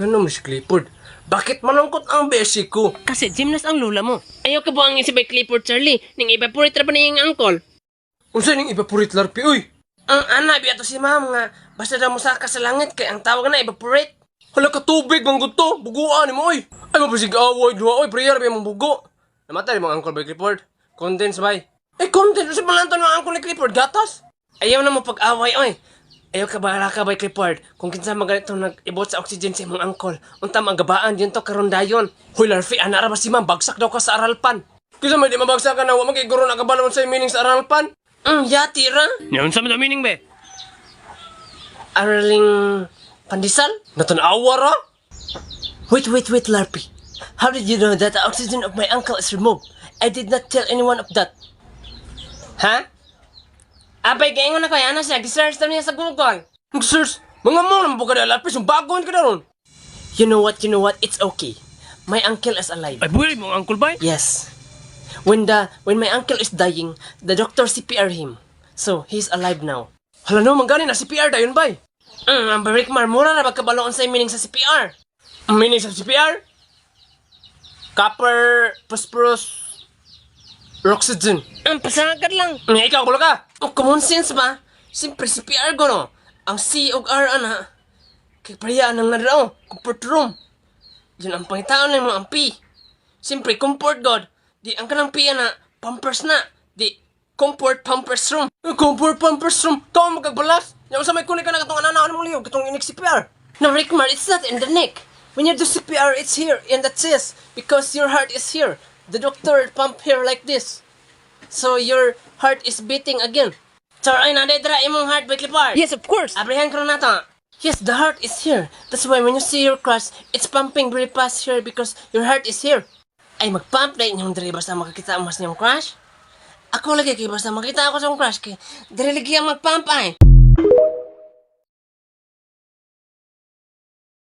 Ano mo si Clifford? Bakit malungkot ang besi ko? Kasi gymnast ang lula mo. Ayaw ka ba ang isip ay Clifford Charlie? Ning evaporate ra ba na yung uncle? Unsa ning evaporate larpi, uy? Ang ana biya to si ma'am nga, basta daw mo saka sa langit kay ang tawag na evaporate. Hala ka tubig, manggod to, buguan ni mo, oy. Ay, mapasig away, duha, oy, prayer, biya mong bugo. Namatay mo ang uncle by Clifford. Condense, bay. Eh, condense, sa balantan mo ang uncle ni Clifford, gatas. Ayaw na mo pag-away, oy. Ayaw ka ba by Clifford? Kung kinsa maganito nag-ibot sa oxygen sa imong uncle, unta magabaan yun to karon dayon. Hoy, larfi, ana ra ba si ma'am, bagsak daw ka sa aralpan. Kisa may di mabagsak ka na, wa magiguro na kabalon sa meaning sa aralpan. Yati ra. Yan sa mga meaning be? Araling pandesal? Natanawa ra? Wait, Larpy. How did you know that the oxygen of my uncle is removed? I did not tell anyone of that. Ha? Abay, gaingon ako yan na siya. Gisearch daw niya sa Google. Search? Mga mo naman po ka na, Larpy. Sumbagon ka na ron. You know what? It's okay. My uncle is alive. Ay, buhay mo ang uncle ba? Yes. When my uncle is dying, the doctor CPR him. So, he's alive now. Hala no, manggani na CPR dayon bay. Ang barik marmura na magkabaloon sa meaning sa CPR. Ang meaning sa CPR? Copper, phosphorus, oxygen. Pasangagad lang. Ikaw, kulo ka. Common sense ba? Siyempre CPR ko no. Ang C ug R ana. Kay pariyaan nang nadao, comfort room. Yun ang pangitaon ng mga ang P. Siyempre, comfort God. Di ang kanang piya na pampers na. Di comfort pampers room. Comfort pampers room. Ikaw ang magagbalas. Yung sa may kunin ka na katong ananaon mo liyo. Katong inig CPR. No, Rickmar, it's not in the neck. When you do CPR, it's here in the chest. Because your heart is here. The doctor pump here like this. So your heart is beating again. So, ay, nadedra imong heart by Clifford. Yes, of course. Abrihan ko na to. Yes, the heart is here. That's why when you see your crush, it's pumping very fast here because your heart is here. Ay, mag-pump na inyong diri basta makakita ang mas niyong crush. Ako lagi kay basta makita ako sa crush kay diri lagi ang mag-pump ay.